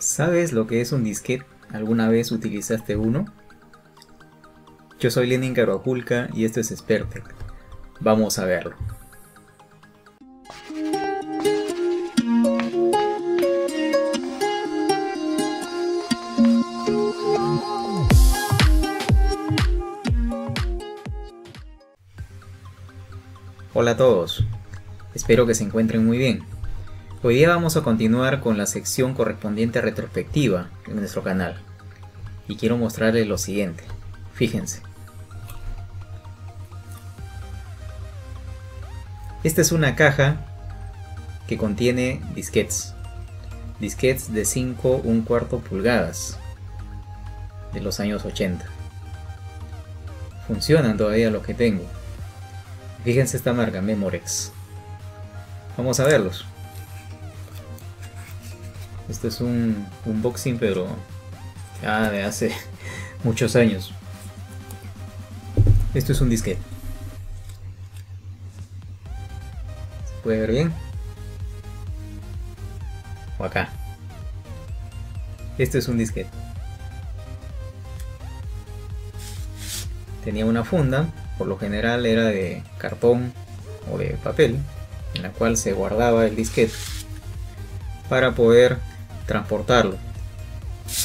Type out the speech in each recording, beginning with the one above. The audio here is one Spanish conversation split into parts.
¿Sabes lo que es un disquete? ¿Alguna vez utilizaste uno? Yo soy Lenin Carvajulca y esto es Spertec. Vamos a verlo. Hola a todos, espero que se encuentren muy bien. Hoy día vamos a continuar con la sección correspondiente a retrospectiva en nuestro canal. Y quiero mostrarles lo siguiente. Fíjense. Esta es una caja que contiene disquetes. Disquetes de 5 1/4 pulgadas de los años 80. Funcionan todavía los que tengo. Fíjense esta marca, Memorex. Vamos a verlos. Esto es un unboxing, pero ya de hace muchos años. Esto es un disquete. ¿Se puede ver bien? O acá. Esto es un disquete. Tenía una funda, por lo general era de cartón o de papel, en la cual se guardaba el disquete para poder transportarlo.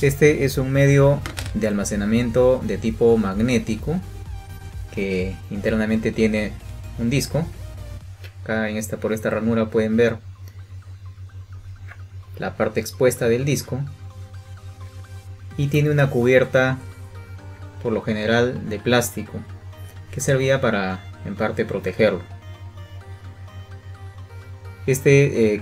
Este es un medio de almacenamiento de tipo magnético que internamente tiene un disco. Acá por esta ranura pueden ver la parte expuesta del disco y tiene una cubierta por lo general de plástico que servía para en parte protegerlo.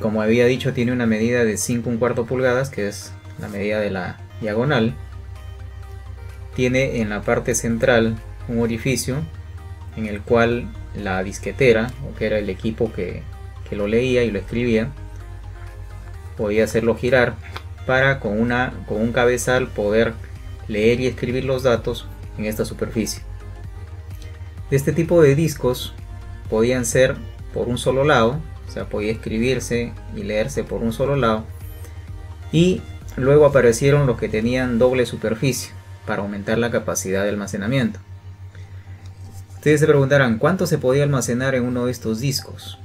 Como había dicho, tiene una medida de 5 1/4 pulgadas, que es la medida de la diagonal. Tiene en la parte central un orificio en el cual la disquetera, o que era el equipo que lo leía y lo escribía, podía hacerlo girar para con un cabezal poder leer y escribir los datos en esta superficie. Este tipo de discos podían ser por un solo lado, o sea, podía escribirse y leerse por un solo lado, y luego aparecieron los que tenían doble superficie para aumentar la capacidad de almacenamiento. Ustedes se preguntarán, ¿cuánto se podía almacenar en uno de estos discos?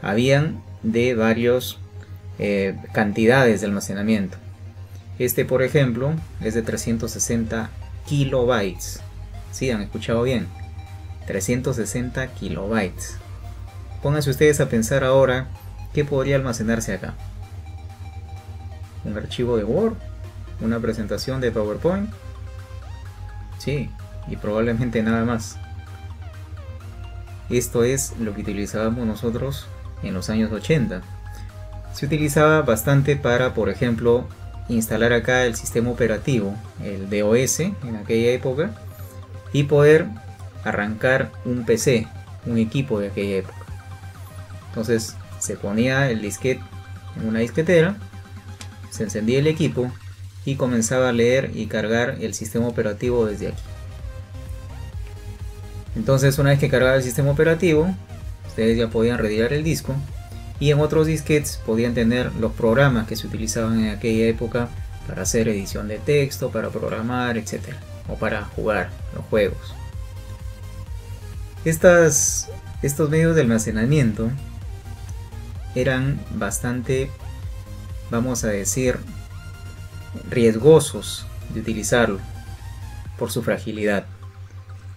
Habían de varias cantidades de almacenamiento. Por ejemplo, es de 360 kilobytes. ¿Sí? ¿Han escuchado bien? 360 kilobytes. Pónganse ustedes a pensar ahora qué podría almacenarse acá. ¿Un archivo de Word? ¿Una presentación de PowerPoint? Sí, y probablemente nada más. Esto es lo que utilizábamos nosotros en los años 80. Se utilizaba bastante para, por ejemplo, instalar acá el sistema operativo, el DOS en aquella época, y poder arrancar un PC, un equipo de aquella época. Entonces se ponía el disquete en una disquetera, se encendía el equipo y comenzaba a leer y cargar el sistema operativo desde aquí. Entonces, una vez que cargaba el sistema operativo, ustedes ya podían retirar el disco, y en otros disquetes podían tener los programas que se utilizaban en aquella época para hacer edición de texto, para programar, etc. o para jugar los juegos. Estos medios de almacenamiento eran bastante, vamos a decir, riesgosos de utilizarlo por su fragilidad.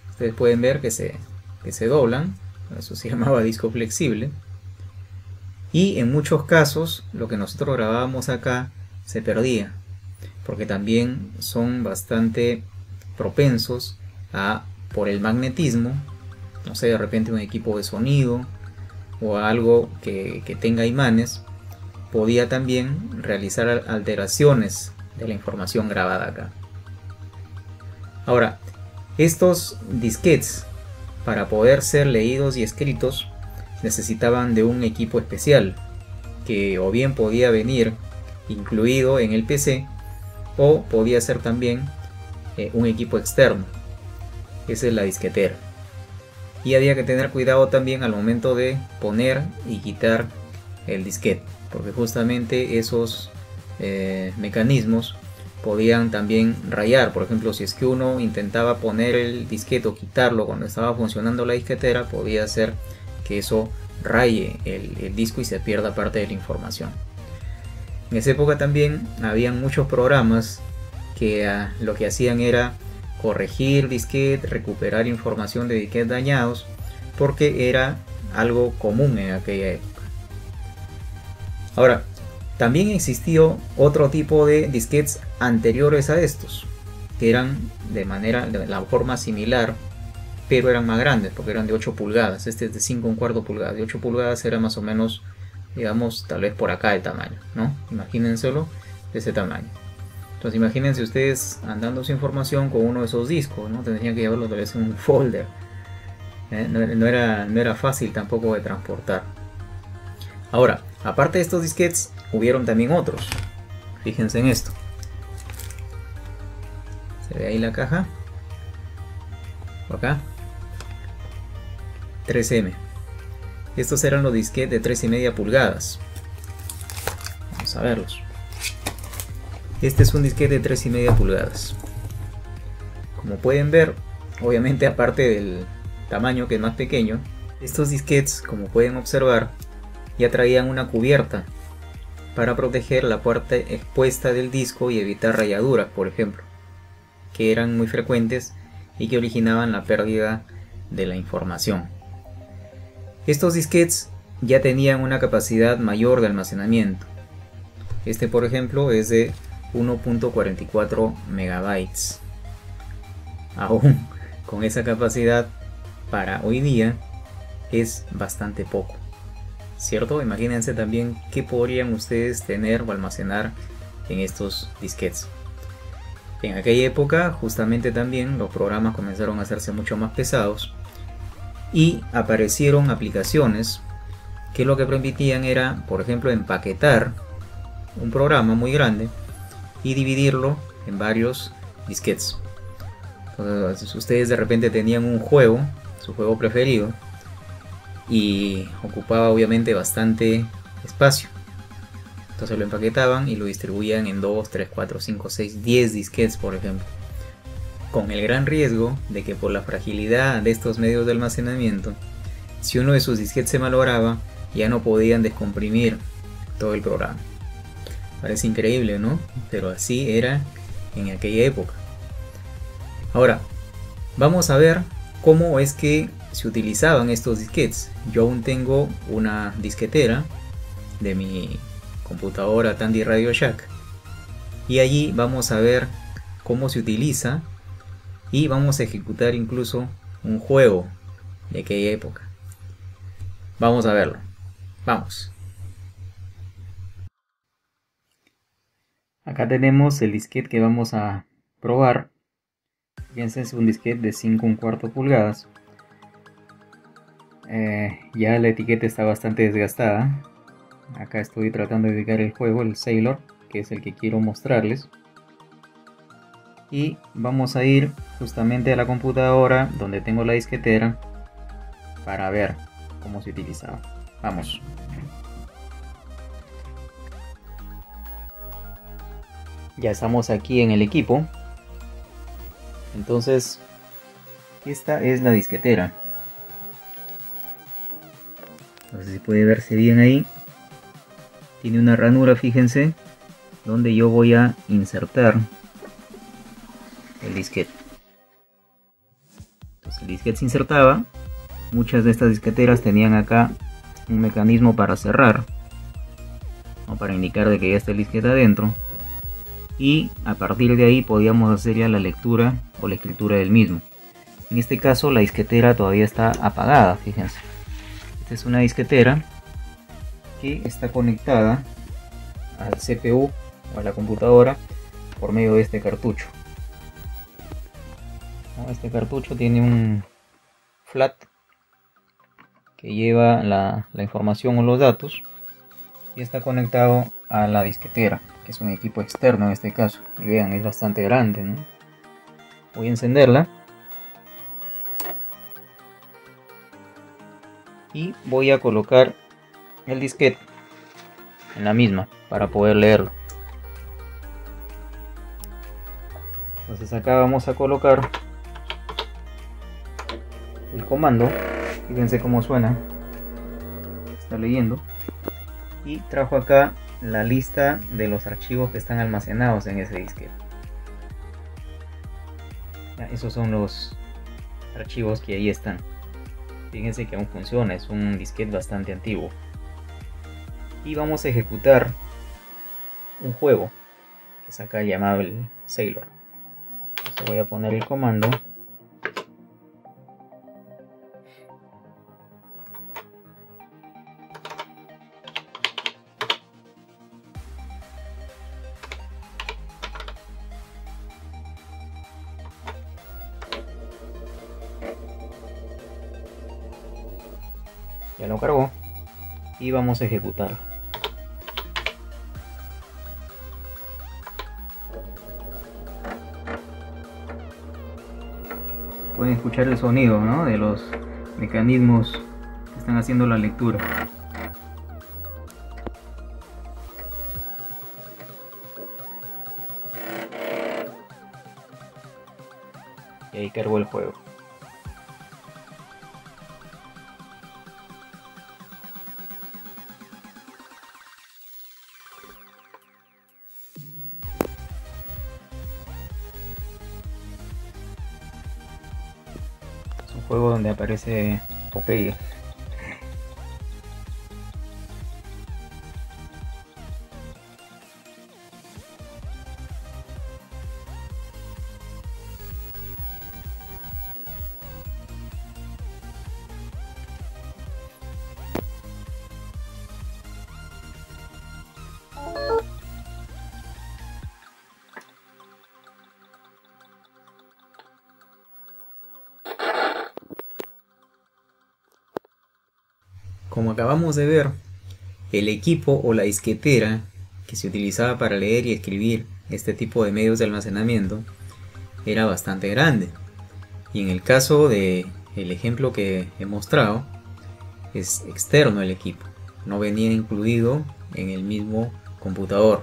Ustedes pueden ver que se doblan, eso se llamaba disco flexible, y en muchos casos lo que nosotros grabábamos acá se perdía, porque también son bastante propensos por el magnetismo, no sé, de repente un equipo de sonido o algo que tenga imanes, podía también realizar alteraciones de la información grabada acá. Ahora, estos disquetes, para poder ser leídos y escritos, necesitaban de un equipo especial, que o bien podía venir incluido en el PC, o podía ser también un equipo externo. Esa es la disquetera. Y había que tener cuidado también al momento de poner y quitar el disquete, porque justamente esos mecanismos podían también rayar. Por ejemplo, si es que uno intentaba poner el disquete o quitarlo cuando estaba funcionando la disquetera, podía hacer que eso raye el disco y se pierda parte de la información. En esa época también habían muchos programas que lo que hacían era corregir disquetes, recuperar información de disquetes dañados, porque era algo común en aquella época. Ahora, también existió otro tipo de disquetes anteriores a estos, que eran de la forma similar, pero eran más grandes, porque eran de 8 pulgadas. Este es de 5,25 pulgadas. De 8 pulgadas era más o menos, digamos, tal vez por acá el tamaño, ¿no? Imagínenselo de ese tamaño. Entonces imagínense ustedes andando su información con uno de esos discos, ¿no? Tendrían que llevarlo tal vez en un folder. No era fácil tampoco de transportar. Ahora, aparte de estos disquetes, hubieron también otros. Fíjense en esto. ¿Se ve ahí la caja? Por acá. 3M. Estos eran los disquetes de 3,5 pulgadas. Vamos a verlos. Este es un disquete de 3,5 pulgadas. Como pueden ver, obviamente aparte del tamaño que es más pequeño, estos disquetes, como pueden observar, ya traían una cubierta para proteger la parte expuesta del disco y evitar rayaduras, por ejemplo, que eran muy frecuentes y que originaban la pérdida de la información. Estos disquetes ya tenían una capacidad mayor de almacenamiento. Este, por ejemplo, es de 1.44 megabytes. Aún con esa capacidad, para hoy día es bastante poco, ¿cierto? Imagínense también qué podrían ustedes tener o almacenar en estos disquetes. En aquella época justamente también los programas comenzaron a hacerse mucho más pesados y aparecieron aplicaciones que lo que permitían era, por ejemplo, empaquetar un programa muy grande y dividirlo en varios disquetes. Entonces, ustedes de repente tenían un juego, su juego preferido, y ocupaba obviamente bastante espacio. Entonces lo empaquetaban y lo distribuían en 2, 3, 4, 5, 6, 10 disquetes, por ejemplo. Con el gran riesgo de que por la fragilidad de estos medios de almacenamiento, si uno de sus disquetes se malograba, ya no podían descomprimir todo el programa. Parece increíble, ¿no? Pero así era en aquella época. Ahora, vamos a ver cómo es que se utilizaban estos disquetes. Yo aún tengo una disquetera de mi computadora Tandy Radio Shack y allí vamos a ver cómo se utiliza y vamos a ejecutar incluso un juego de aquella época. Vamos a verlo. Vamos. Acá tenemos el disquete que vamos a probar. Fíjense, es un disquete de 5,25 pulgadas. Ya la etiqueta está bastante desgastada. Acá estoy tratando de ubicar el juego, el Sailor, que es el que quiero mostrarles. Y vamos a ir justamente a la computadora donde tengo la disquetera para ver cómo se utilizaba. Vamos. Ya estamos aquí en el equipo. Entonces, esta es la disquetera. No sé si puede verse bien ahí. Tiene una ranura, fíjense, donde yo voy a insertar el disquete. Entonces el disquete se insertaba. Muchas de estas disqueteras tenían acá un mecanismo para cerrar, o para indicar de que ya está el disquete adentro. Y a partir de ahí podíamos hacer ya la lectura o la escritura del mismo. En este caso la disquetera todavía está apagada, fíjense. Esta es una disquetera que está conectada al CPU o a la computadora por medio de este cartucho. Este cartucho tiene un flat que lleva la información o los datos y está conectado a la disquetera, que es un equipo externo en este caso. Y vean, es bastante grande, ¿no? Voy a encenderla y voy a colocar el disquete en la misma para poder leerlo. Entonces acá vamos a colocar el comando. Fíjense cómo suena, está leyendo, y trajo acá la lista de los archivos que están almacenados en ese disquete. Ya, esos son los archivos que ahí están. Fíjense que aún funciona, es un disquete bastante antiguo. Y vamos a ejecutar un juego que es acá llamado el Sailor. Entonces voy a poner el comando. Ya lo cargó y vamos a ejecutar. Pueden escuchar el sonido, ¿no?, de los mecanismos que están haciendo la lectura. Y ahí cargó el juego. Es un juego donde aparece Popeye. Como acabamos de ver, el equipo o la disquetera que se utilizaba para leer y escribir este tipo de medios de almacenamiento era bastante grande. Y en el caso de el ejemplo que he mostrado, es externo el equipo, no venía incluido en el mismo computador.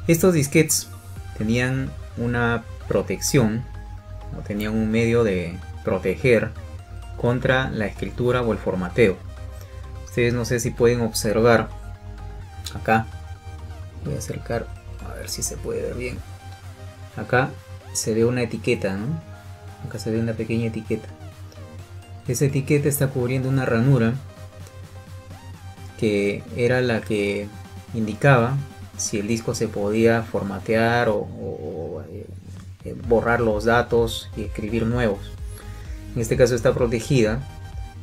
Estos disquetes tenían una protección, o tenían un medio de proteger contra la escritura o el formateo. Ustedes no sé si pueden observar acá, voy a acercar a ver si se puede ver bien. Acá se ve una etiqueta, ¿no? Acá se ve una pequeña etiqueta. Esa etiqueta está cubriendo una ranura que era la que indicaba si el disco se podía formatear o borrar los datos y escribir nuevos. En este caso está protegida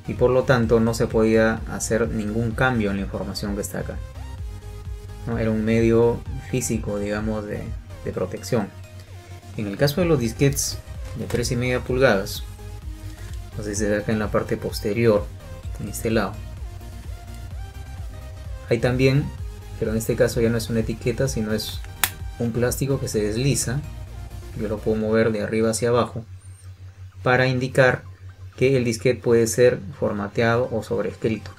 y por lo tanto no se podía hacer ningún cambio en la información que está acá, ¿no? Era un medio físico, digamos, de protección. En el caso de los disquetes de 3,5 pulgadas, entonces se ve acá en la parte posterior, en este lado, hay también, pero en este caso ya no es una etiqueta, sino es un plástico que se desliza. Yo lo puedo mover de arriba hacia abajo para indicar que el disquete puede ser formateado o sobrescrito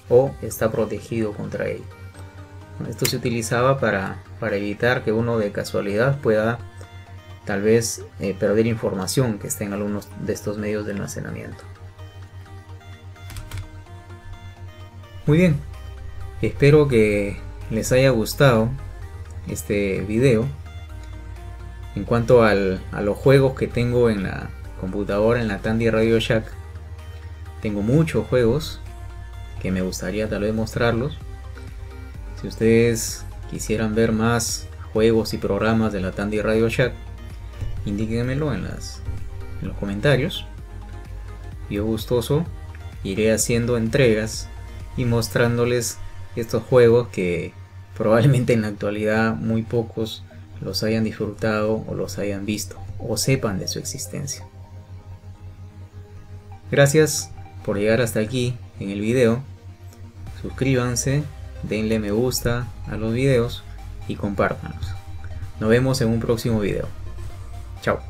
o está protegido contra ello. Esto se utilizaba para evitar que uno de casualidad pueda tal vez perder información que esté en algunos de estos medios de almacenamiento. Muy bien, espero que les haya gustado este video. En cuanto a los juegos que tengo en la computadora, en la Tandy Radio Shack, tengo muchos juegos que me gustaría tal vez mostrarlos. Si ustedes quisieran ver más juegos y programas de la Tandy Radio Shack, indíquenmelo en los comentarios. Yo gustoso iré haciendo entregas y mostrándoles estos juegos que probablemente en la actualidad muy pocos los hayan disfrutado o los hayan visto o sepan de su existencia. Gracias por llegar hasta aquí en el video. Suscríbanse, denle me gusta a los videos y compártanlos. Nos vemos en un próximo video. Chao.